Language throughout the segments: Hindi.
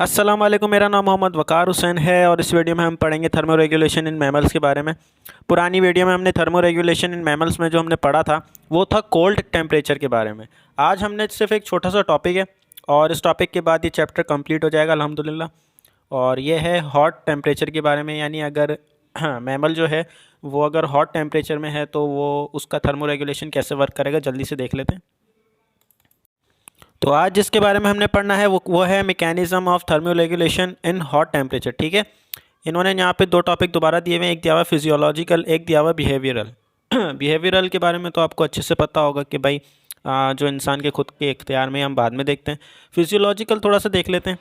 अस्सलाम वालेकुम। मेरा नाम मोहम्मद वकार हुसैन है और इस वीडियो में हम पढ़ेंगे थर्मो रेगुलेशन इन मैमल्स के बारे में। पुरानी वीडियो में हमने थर्मो रेगुलेशन इन मैमल्स में जो हमने पढ़ा था वो था कोल्ड टेम्परेचर के बारे में। आज हमने सिर्फ एक छोटा सा टॉपिक है और इस टॉपिक के बाद ये चैप्टर कंप्लीट हो जाएगा अल्हम्दुलिल्लाह। और ये है हॉट टेम्परेचर के बारे में, यानी अगर मैमल जो है वो अगर हॉट टेम्परेचर में है तो वो उसका थर्मो रेगुलेशन कैसे वर्क करेगा, जल्दी से देख लेते हैं। तो आज जिसके बारे में हमने पढ़ना है वो है mechanism of thermo regulation in hot temperature. ठीक है, इन्होंने यहाँ पे दो टॉपिक दोबारा दिए हुए हैं, एक दिया हुआ फिजियोलॉजिकल, एक दिया हुआ बिहेवियरल। बिहेवियरल के बारे में तो आपको अच्छे से पता होगा कि भाई जो इंसान के खुद के इख्तियार में हम बाद में देखते हैं। फिजियोलॉजिकल थोड़ा सा देख लेते हैं।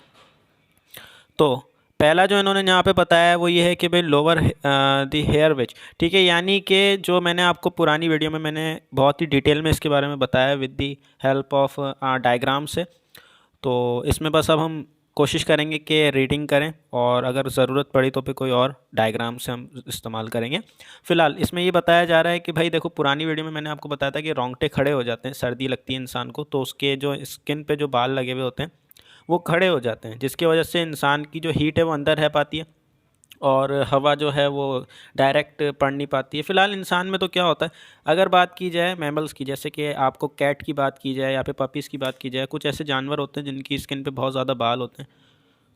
तो पहला जो इन्होंने यहाँ पे बताया है वो ये है कि भाई लोअर द हेयर विच। ठीक है, यानी कि जो मैंने आपको पुरानी वीडियो में मैंने बहुत ही डिटेल में इसके बारे में बताया with the help of diagram से। तो इसमें बस अब हम कोशिश करेंगे कि रीडिंग करें और अगर ज़रूरत पड़ी तो फिर कोई और डायग्राम से हम इस्तेमाल करेंगे। फ़िलहाल इसमें ये बताया जा रहा है कि भाई देखो, पुरानी वीडियो में मैंने आपको बताया था कि रोंगटे खड़े हो जाते हैं, सर्दी लगती है इंसान को तो उसके जो स्किन पे जो बाल लगे हुए होते हैं वो खड़े हो जाते हैं, जिसकी वजह से इंसान की जो हीट है वो अंदर रह पाती है और हवा जो है वो डायरेक्ट पड़ नहीं पाती है। फ़िलहाल इंसान में तो क्या होता है, अगर बात की जाए मैमल्स की, जैसे कि आपको कैट की बात की जाए या फिर पपीज़ की बात की जाए, कुछ ऐसे जानवर होते हैं जिनकी स्किन पे बहुत ज़्यादा बाल होते हैं।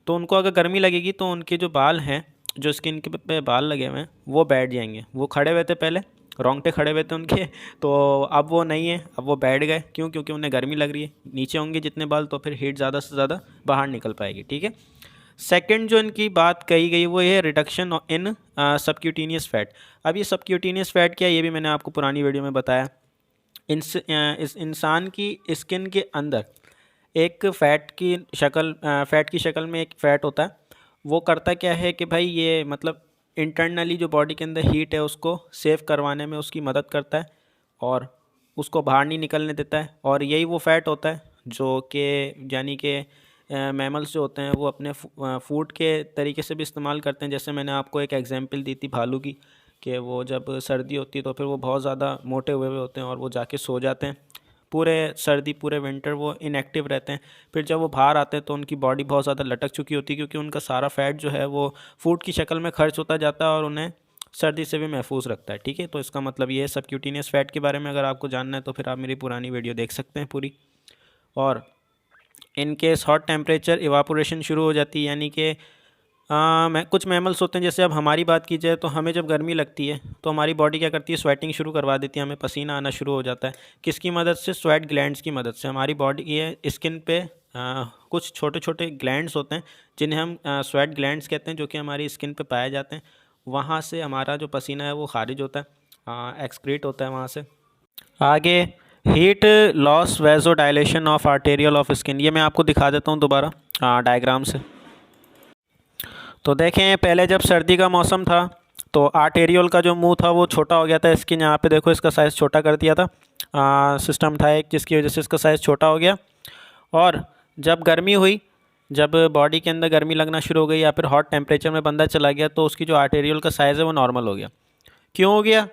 तो उनको अगर गर्मी लगेगी तो उनके जो बाल हैं, जो स्किन के पे बाल लगे हुए हैं, वो बैठ जाएंगे। वो खड़े हुए थे पहले, रोंगटे खड़े हुए थे उनके, तो अब वो नहीं है, अब वो बैठ गए। क्यों? क्योंकि उन्हें गर्मी लग रही है। नीचे होंगे जितने बाल तो फिर हीट ज़्यादा से ज़्यादा बाहर निकल पाएगी। ठीक है, सेकंड जो इनकी बात कही गई वो ये है रिडक्शन इन सबक्यूटेनियस फैट। अब ये सबक्यूटेनियस फैट क्या है ये भी मैंने आपको पुरानी वीडियो में बताया। इस इंसान की स्किन के अंदर एक फ़ैट की शक्ल में एक फ़ैट होता है। वो करता क्या है कि भाई ये मतलब इंटरनली जो बॉडी के अंदर हीट है उसको सेव करवाने में उसकी मदद करता है और उसको बाहर नहीं निकलने देता है। और यही वो फ़ैट होता है जो कि यानी कि मैमल्स जो होते हैं वो अपने फूड के तरीके से भी इस्तेमाल करते हैं। जैसे मैंने आपको एक एग्जांपल दी थी भालू की, कि वो जब सर्दी होती है तो फिर वो बहुत ज़्यादा मोटे हुए होते हैं और वो जाके सो जाते हैं। पूरे सर्दी पूरे विंटर वो इनएक्टिव रहते हैं। फिर जब वो बाहर आते हैं तो उनकी बॉडी बहुत ज़्यादा लटक चुकी होती है, क्योंकि उनका सारा फैट जो है वो फूड की शक्ल में खर्च होता जाता है और उन्हें सर्दी से भी महफूज रखता है। ठीक है, तो इसका मतलब ये है सबक्यूटेनियस फैट के बारे में अगर आपको जानना है तो फिर आप मेरी पुरानी वीडियो देख सकते हैं पूरी। और in case hot temperature evaporation शुरू हो जाती है, यानी कि कुछ मैमल्स होते हैं, जैसे अब हमारी बात की जाए तो हमें जब गर्मी लगती है तो हमारी बॉडी क्या करती है, स्वेटिंग शुरू करवा देती है, हमें पसीना आना शुरू हो जाता है। किसकी मदद से? स्वेट ग्लैंड्स की मदद से। हमारी बॉडी ये स्किन पे कुछ छोटे छोटे ग्लैंड्स होते हैं जिन्हें हम स्वेट ग्लैंड्स कहते हैं, जो कि हमारी स्किन पे पाए जाते हैं। वहाँ से हमारा जो पसीना है वो खारिज होता है, एक्सक्रीट होता है वहाँ से। आगे heat loss vasodilation of arterial of skin, ये मैं आपको दिखा देता हूँ दोबारा डायग्राम से। तो देखें, पहले जब सर्दी का मौसम था तो आर्टेरियल का जो मुंह था वो छोटा हो गया था। स्किन यहाँ पे देखो, इसका साइज़ छोटा कर दिया था, सिस्टम था एक जिसकी वजह से इसका साइज़ छोटा हो गया। और जब गर्मी हुई, जब बॉडी के अंदर गर्मी लगना शुरू हो गई या फिर हॉट टेम्परेचर में बंदा चला गया तो उसकी जो आर्टेरियल का साइज़ है वो नॉर्मल हो गया। क्यों हो गया?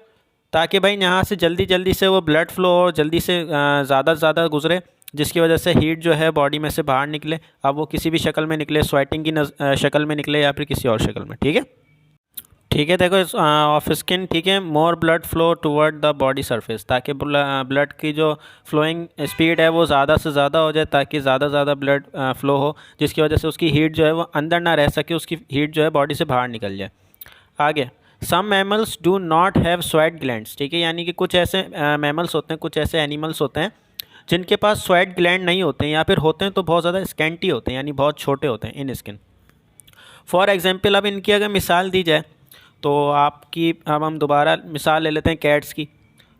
ताकि भाई यहाँ से जल्दी जल्दी से वो ब्लड फ्लो और जल्दी से ज़्यादा से ज़्यादा गुजरे, जिसकी वजह से हीट जो है बॉडी में से बाहर निकले। अब वो किसी भी शक्ल में निकले, स्वेटिंग की शक्ल में निकले या फिर किसी और शक्ल में। ठीक है, ठीक है, देखो ऑफ स्किन। ठीक है, more blood flow toward the body surface, ताकि ब्लड की जो फ्लोइंग स्पीड है वो ज़्यादा से ज़्यादा हो जाए, ताकि ज़्यादा से ज़्यादा ब्लड फ्लो हो, जिसकी वजह से उसकी हीट जो है वो अंदर ना रह सके, उसकी हीट जो है बॉडी से बाहर निकल जाए। आगे, some mammals do not have sweat glands. ठीक है, यानी कि कुछ ऐसे मैमल्स होते हैं, कुछ ऐसे एनिमल्स होते हैं जिनके पास स्वेट ग्लैंड नहीं होते हैं, या फिर होते हैं तो बहुत ज़्यादा स्कैंटी होते हैं, यानी बहुत छोटे होते हैं इन स्किन। फॉर एग्जांपल, अब इनकी अगर मिसाल दी जाए तो आपकी, अब हम दोबारा मिसाल ले लेते हैं कैट्स की।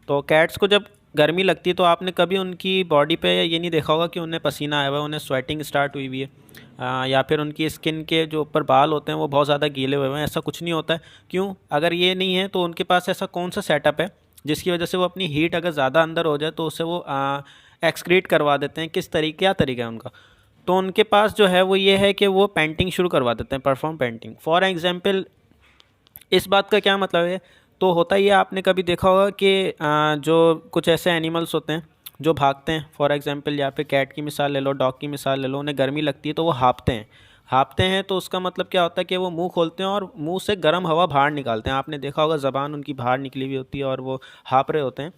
तो कैट्स को जब गर्मी लगती है तो आपने कभी उनकी बॉडी पे ये नहीं देखा होगा कि उन्हें पसीना आया हुआ है, उन्हें स्वेटिंग स्टार्ट हुई हुई है, या फिर उनकी स्किन के जो ऊपर बाल होते हैं वो बहुत ज़्यादा गीले हुए हैं। ऐसा कुछ नहीं होता है। क्यों? अगर ये नहीं है तो उनके पास ऐसा कौन सा सेटअप है जिसकी वजह से वो अपनी हीट अगर ज़्यादा अंदर हो जाए तो उससे वो एक्सक्रीट करवा देते हैं। क्या तरीका है उनका? तो उनके पास जो है वो ये है कि वो पेंटिंग शुरू करवा देते हैं, परफॉर्म पेंटिंग। फॉर एग्जांपल, इस बात का क्या मतलब है? तो होता ही है, आपने कभी देखा होगा कि जो कुछ ऐसे एनिमल्स होते हैं जो भागते हैं, फॉर एग्जांपल यहाँ पे कैट की मिसाल ले लो, डॉग की मिसाल ले लो, उन्हें गर्मी लगती है तो वो हाँफते हैं। हाँफते हैं तो उसका मतलब क्या होता है कि वो मुंह खोलते हैं और मुंह से गर्म हवा बाहर निकालते हैं। आपने देखा होगा ज़बान उनकी बाहर निकली हुई होती है और वो हाँफ रहे होते हैं।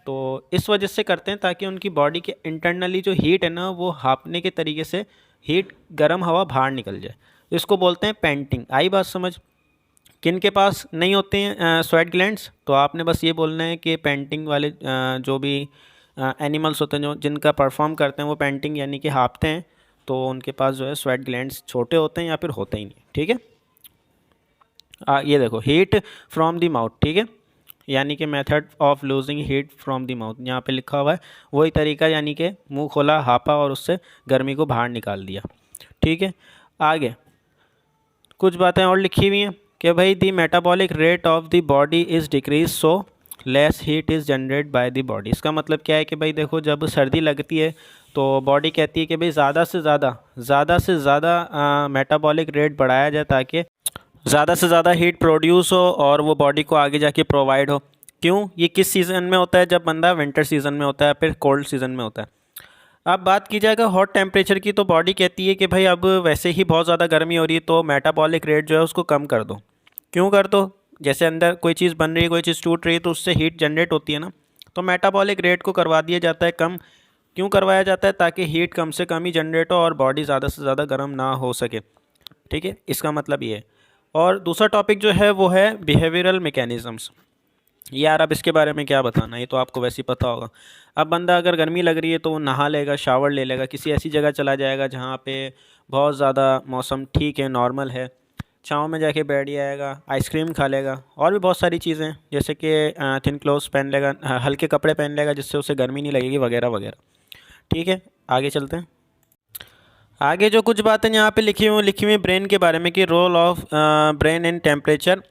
तो इस वजह से करते हैं ताकि उनकी बॉडी के इंटरनली जो हीट है ना वो हाँफने के तरीके से हीट गर्म हवा बाहर निकल जाए। इसको बोलते हैं पेंटिंग। आई बात समझ? किन के पास नहीं होते हैं स्वेट ग्लैंड्स, तो आपने बस ये बोलना है कि पेंटिंग वाले जो भी एनिमल्स होते हैं जो जिनका परफॉर्म करते हैं वो पेंटिंग यानी कि हाँफते हैं, तो उनके पास जो है स्वेट ग्लैंड्स छोटे होते हैं या फिर होते ही नहीं। ठीक है। ये देखो हीट फ्रॉम द माउथ, ठीक है, यानी कि method of losing heat from the mouth यहाँ पे लिखा हुआ है, वही तरीका यानी कि मुंह खोला, हापा और उससे गर्मी को बाहर निकाल दिया। ठीक है। आगे कुछ बातें और लिखी हुई हैं कि भाई the metabolic rate of the body is decrease so less heat is generate by the body. इसका मतलब क्या है कि भाई देखो जब सर्दी लगती है तो बॉडी कहती है कि भाई ज़्यादा से ज़्यादा मेटाबॉलिक रेट बढ़ाया जाए ताकि ज़्यादा से ज़्यादा हीट प्रोड्यूस हो और वो बॉडी को आगे जाके प्रोवाइड हो। क्यों? ये किस सीज़न में होता है? जब बंदा विंटर सीज़न में होता है, फिर कोल्ड सीज़न में होता है। अब बात की जाएगा हॉट टेम्परेचर की, तो बॉडी कहती है कि भाई अब वैसे ही बहुत ज़्यादा गर्मी हो रही है तो मेटाबॉलिक रेट जो है उसको कम कर दो। क्यों कर दो? जैसे अंदर कोई चीज़ बन रही है, कोई चीज़ टूट रही है तो उससे हीट जनरेट होती है ना, तो मेटाबॉलिक रेट को करवा दिया जाता है कम। क्यों करवाया जाता है? ताकि हीट कम से कम ही जनरेट हो और बॉडी ज़्यादा से ज़्यादा गर्म ना हो सके। ठीक है, इसका मतलब ये है। और दूसरा टॉपिक जो है वो है बिहेवियरल मैकेनिज़म्स। यार अब इसके बारे में क्या बताना, ये तो आपको वैसे ही पता होगा। अब बंदा अगर गर्मी लग रही है तो वो नहा लेगा, शावर ले लेगा, किसी ऐसी जगह चला जाएगा जहाँ पे बहुत ज़्यादा मौसम ठीक है, नॉर्मल है, छाँव में जाके बैठ जाएगा, आइसक्रीम खा लेगा और भी बहुत सारी चीज़ें हैं, जैसे कि थिन क्लोथ्स पहन लेगा, हल्के कपड़े पहन लेगा जिससे उसे गर्मी नहीं लगेगी वगैरह वगैरह। ठीक है, आगे चलते हैं। आगे जो कुछ बातें यहाँ पे लिखी हुई ब्रेन के बारे में कि role of brain in temperature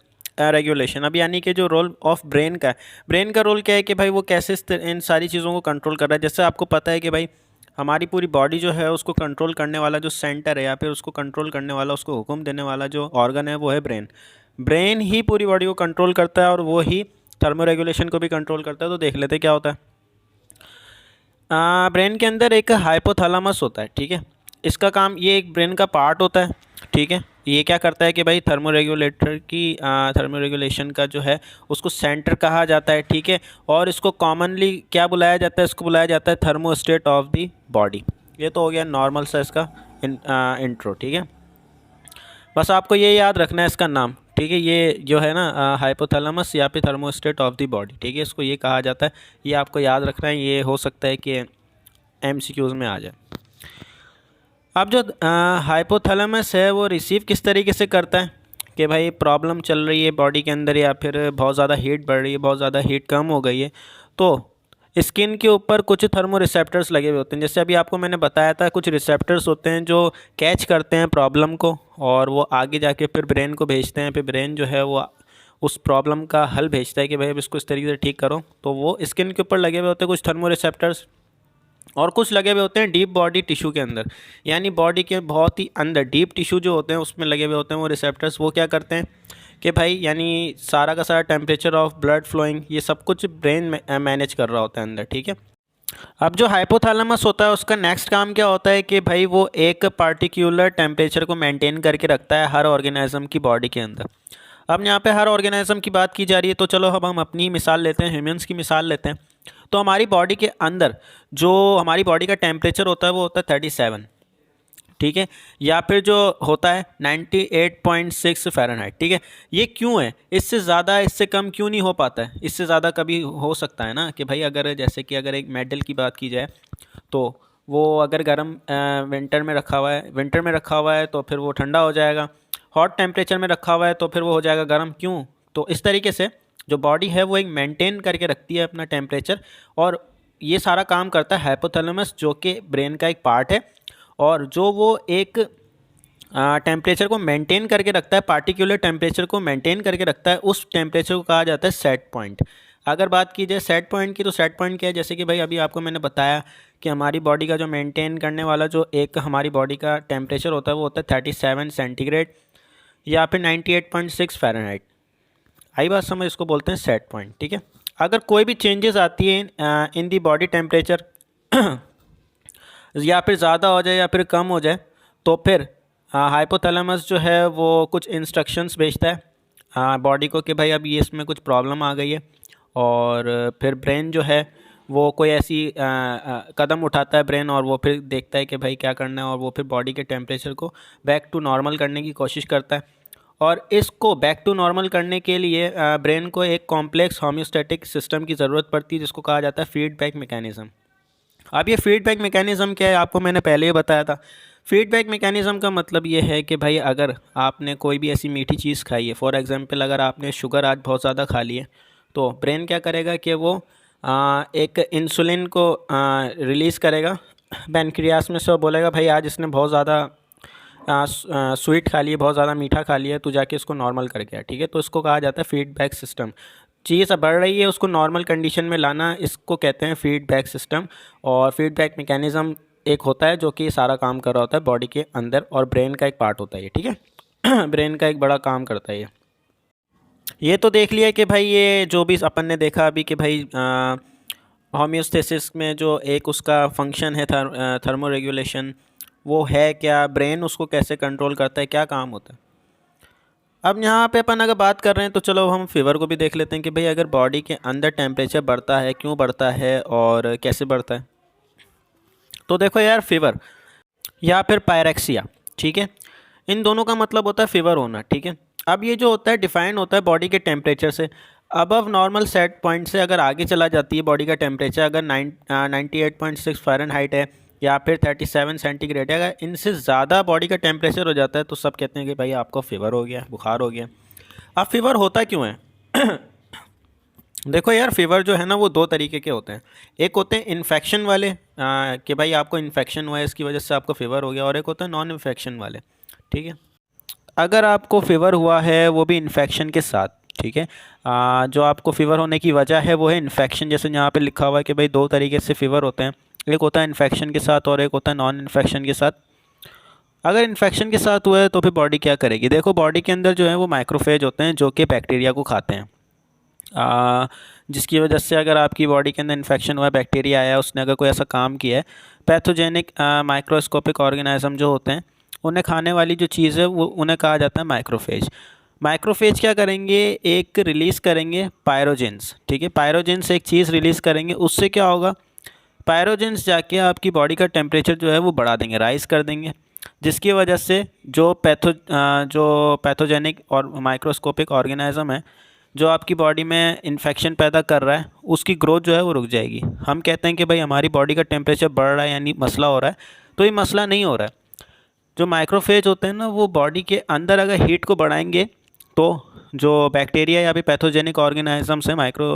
regulation. अब यानी कि जो रोल ऑफ ब्रेन का है, ब्रेन का रोल क्या है कि भाई वो कैसे इन सारी चीज़ों को कंट्रोल कर रहा है। जैसे आपको पता है कि भाई हमारी पूरी बॉडी जो है उसको कंट्रोल करने वाला जो सेंटर है या फिर उसको कंट्रोल करने वाला, उसको हुक्म देने वाला जो ऑर्गन है वो है ब्रेन। ब्रेन ही पूरी बॉडी को कंट्रोल करता है और वो ही थर्मो रेगुलेशन को भी कंट्रोल करता है। तो देख लेते क्या होता है। ब्रेन के अंदर एक हाइपोथैलेमस होता है, ठीक है, इसका काम, ये एक ब्रेन का पार्ट होता है। ठीक है, ये क्या करता है कि भाई थर्मो रेगुलेशन का जो है उसको सेंटर कहा जाता है। ठीक है, और इसको कॉमनली क्या बुलाया जाता है? इसको बुलाया जाता है थर्मोस्टेट ऑफ द बॉडी। ये तो हो गया नॉर्मल सा इसका इंट्रो। ठीक है, बस आपको ये याद रखना है इसका नाम। ठीक है, ये जो है ना हाइपोथैलेमस या फिर थर्मोस्टेट ऑफ द बॉडी, ठीक है, इसको ये कहा जाता है। ये आपको याद रखना है, ये हो सकता है कि MCQs में आ जाए। अब जो हाइपोथैलेमस है वो रिसीव किस तरीके से करता है कि भाई प्रॉब्लम चल रही है बॉडी के अंदर या फिर बहुत ज़्यादा हीट बढ़ रही है, बहुत ज़्यादा हीट कम हो गई है, तो स्किन के ऊपर कुछ थर्मो रिसेप्टर्स लगे हुए होते हैं। जैसे अभी आपको मैंने बताया था, कुछ रिसेप्टर्स होते हैं जो कैच करते हैं प्रॉब्लम को और वो आगे जाके फिर ब्रेन को भेजते हैं। फिर ब्रेन जो है वो उस प्रॉब्लम का हल भेजता है कि भाई अब इसको इस तरीके से ठीक करो। तो वो स्किन के ऊपर लगे हुए होते हैं कुछ थर्मो रिसेप्टर्स, और कुछ लगे हुए होते हैं डीप बॉडी टिश्यू के अंदर, यानी बॉडी के बहुत ही अंदर डीप टिश्यू जो होते हैं उसमें लगे हुए होते हैं वो रिसेप्टर्स। वो क्या करते हैं कि भाई यानी सारा का सारा टेम्परेचर ऑफ ब्लड फ्लोइंग ये सब कुछ ब्रेन मैनेज कर रहा होता है अंदर। ठीक है, अब जो हाइपोथैलेमस होता है उसका नेक्स्ट काम क्या होता है कि भाई वो एक पार्टिकुलर टेम्परेचर को मेंटेन करके रखता है हर ऑर्गेनिज्म की बॉडी के अंदर। अब यहाँ पे हर ऑर्गेनिज्म की बात की जा रही है, तो चलो अब हम अपनी ही मिसाल लेते हैं, ह्यूमंस की मिसाल लेते हैं। तो हमारी बॉडी के अंदर जो हमारी बॉडी का टेम्परेचर होता है वो होता है 37, ठीक है, या फिर जो होता है 98.6 फ़ारेनहाइट। ठीक है, ये क्यों है? इससे ज़्यादा इससे कम क्यों नहीं हो पाता है? इससे ज़्यादा कभी हो सकता है ना कि भाई अगर जैसे कि अगर एक मेटल की बात की जाए तो वो अगर गर्म विंटर में रखा हुआ है तो फिर वो ठंडा हो जाएगा, हॉट टेम्परेचर में रखा हुआ है तो फिर वो हो जाएगा गर्म। क्यों? तो इस तरीके से जो बॉडी है वो एक मेंटेन करके रखती है अपना टेम्परेचर, और ये सारा काम करता है हाइपोथैलेमस जो कि ब्रेन का एक पार्ट है, और जो वो एक टेम्परेचर को मेंटेन करके रखता है, पार्टिकुलर टेम्परेचर को मेंटेन करके रखता है, उस टेम्परेचर को कहा जाता है सेट पॉइंट। अगर बात की जाए सेट पॉइंट की, तो सेट पॉइंट क्या है? जैसे कि भाई अभी आपको मैंने बताया कि हमारी बॉडी का जो मेंटेन करने वाला जो एक हमारी बॉडी का टेम्परेचर होता है वो होता है 37 सेंटीग्रेड या फिर 98.6 फ़ारेनहाइट। आई बात समझ? इसको बोलते हैं सेट पॉइंट। ठीक है, अगर कोई भी चेंजेस आती है इन दी बॉडी टेम्परेचर या फिर ज़्यादा हो जाए या फिर कम हो जाए तो फिर हाइपोथैलेमस जो है वो कुछ इंस्ट्रक्शंस भेजता है बॉडी को कि भाई अब ये इसमें कुछ प्रॉब्लम आ गई है, और फिर ब्रेन जो है वो कोई ऐसी कदम उठाता है ब्रेन, और वो फिर देखता है कि भाई क्या करना है, और वो फिर बॉडी के टेम्परेचर को बैक टू नॉर्मल करने की कोशिश करता है। और इसको बैक टू नॉर्मल करने के लिए ब्रेन को एक कॉम्प्लेक्स होम्योस्टैटिक सिस्टम की ज़रूरत पड़ती है, जिसको कहा जाता है फीडबैक मैकेनिज़्म। अब ये फीडबैक मैकेनिज़्म क्या है, आपको मैंने पहले ही बताया था। फीडबैक मैकेनिज़्म का मतलब ये है कि भाई अगर आपने कोई भी ऐसी मीठी चीज़ खाई है, फॉर एग्ज़ाम्पल अगर आपने शुगर आज बहुत ज़्यादा खा ली है, तो ब्रेन क्या करेगा कि वो एक इंसुलिन को रिलीज़ करेगा पैनक्रियास में से, और बोलेगा भाई आज इसने बहुत ज़्यादा स्वीट खा ली है, बहुत ज़्यादा मीठा खा लिया है, तो जाके इसको नॉर्मल कर गया, ठीक है। तो इसको कहा जाता है फीडबैक सिस्टम। चीज़ बढ़ रही है, उसको नॉर्मल कंडीशन में लाना, इसको कहते हैं फीडबैक सिस्टम। और फीडबैक मैकेनिज़्म एक होता है जो कि सारा काम कर रहा होता है बॉडी के अंदर, और ब्रेन का एक पार्ट होता है ये, ठीक है। ब्रेन का एक बड़ा काम करता है ये तो देख लिया कि भाई ये जो भी अपन ने देखा अभी कि भाई होम्योस्टेसिस में जो एक उसका फंक्शन है थर्मो रेगुलेशन, वो है क्या, ब्रेन उसको कैसे कंट्रोल करता है, क्या काम होता है। अब यहाँ पे अपन अगर बात कर रहे हैं तो चलो हम फीवर को भी देख लेते हैं कि भाई अगर बॉडी के अंदर टेम्परेचर बढ़ता है, क्यों बढ़ता है और कैसे बढ़ता है। तो देखो यार, फीवर या फिर पायरेक्सिया, ठीक है, इन दोनों का मतलब होता है फीवर होना, ठीक है। अब ये जो होता है डिफाइन होता है बॉडी के टेम्परेचर से। अबव नॉर्मल सेट पॉइंट से अगर आगे चला जाती है बॉडी का टेम्परेचर, अगर 98.6 फ़ारेनहाइट है या फिर 37 सेंटीग्रेड है, अगर इनसे ज़्यादा बॉडी का टेम्परेचर हो जाता है तो सब कहते हैं कि भाई आपको फीवर हो गया, बुखार हो गया। अब फीवर होता क्यों है? देखो यार, फीवर जो है ना वो दो तरीके के होते हैं। एक होते हैं इन्फेक्शन वाले, कि भाई आपको इन्फेक्शन हुआ है इसकी वजह से आपको फीवर हो गया, और एक होता है नॉन इन्फेक्शन वाले, ठीक है। अगर आपको फीवर हुआ है वो भी इन्फेक्शन के साथ, ठीक है, जो आपको फीवर होने की वजह है वो है इन्फेक्शन, जैसे यहाँ पे लिखा हुआ है कि भाई दो तरीके से फीवर होते हैं, एक होता है इन्फेक्शन के साथ और एक होता है नॉन इन्फेक्शन के साथ। अगर इन्फेक्शन के साथ हुआ है तो फिर बॉडी क्या करेगी, देखो बॉडी के अंदर जो है वो माइक्रोफेज होते हैं जो कि बैक्टीरिया को खाते हैं, जिसकी वजह से अगर आपकी बॉडी के अंदर इन्फेक्शन हुआ है, बैक्टीरिया आया, उसने अगर कोई ऐसा काम किया है, पैथोजेनिक माइक्रोस्कोपिक ऑर्गेनिज्म जो होते हैं उन्हें खाने वाली जो चीज़ है वो उन्हें कहा जाता है माइक्रोफेज। माइक्रोफेज क्या करेंगे, एक रिलीज़ करेंगे पायरोजेंस, ठीक है, पायरोजेंस एक चीज़ रिलीज़ करेंगे, उससे क्या होगा, पायरोजेंस जाके आपकी बॉडी का टेम्परेचर जो है वो बढ़ा देंगे, राइज़ कर देंगे, जिसकी वजह से जो पैथोजेनिक और माइक्रोस्कोपिक ऑर्गेनिज्म है जो आपकी बॉडी में इन्फेक्शन पैदा कर रहा है, उसकी ग्रोथ जो है वो रुक जाएगी। हम कहते हैं कि भाई हमारी बॉडी का टेम्परेचर बढ़ रहा है यानी मसला हो रहा है, तो ये मसला नहीं हो रहा है। जो माइक्रोफेज होते हैं ना वो बॉडी के अंदर अगर हीट को बढ़ाएंगे तो जो बैक्टीरिया या भी पैथोजेनिक ऑर्गेनिजम्स हैं, माइक्रो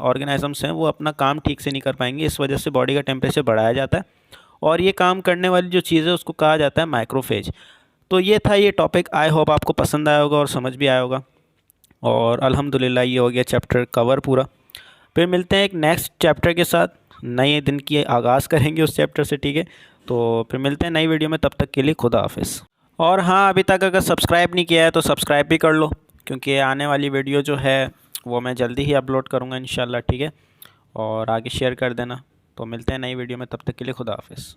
ऑर्गेनिजम्स हैं, वो अपना काम ठीक से नहीं कर पाएंगे, इस वजह से बॉडी का टेम्परेचर बढ़ाया जाता है, और ये काम करने वाली जो चीज़ है उसको कहा जाता है माइक्रोफेज। तो ये था ये टॉपिक, आई होप आपको पसंद आया होगा और समझ भी आया होगा, और अल्हम्दुलिल्लाह ये हो गया चैप्टर कवर पूरा। फिर मिलते हैं एक नेक्स्ट चैप्टर के साथ, नए दिन की आगाज़ करेंगे उस चैप्टर से, ठीक है। तो फिर मिलते हैं नई वीडियो में, तब तक के लिए खुदा हाफिज़। और हाँ, अभी तक अगर सब्सक्राइब नहीं किया है तो सब्सक्राइब भी कर लो, क्योंकि आने वाली वीडियो जो है वो मैं जल्दी ही अपलोड करूँगा इंशाल्लाह, ठीक है। और आगे शेयर कर देना। तो मिलते हैं नई वीडियो में, तब तक के लिए खुदा हाफिज़।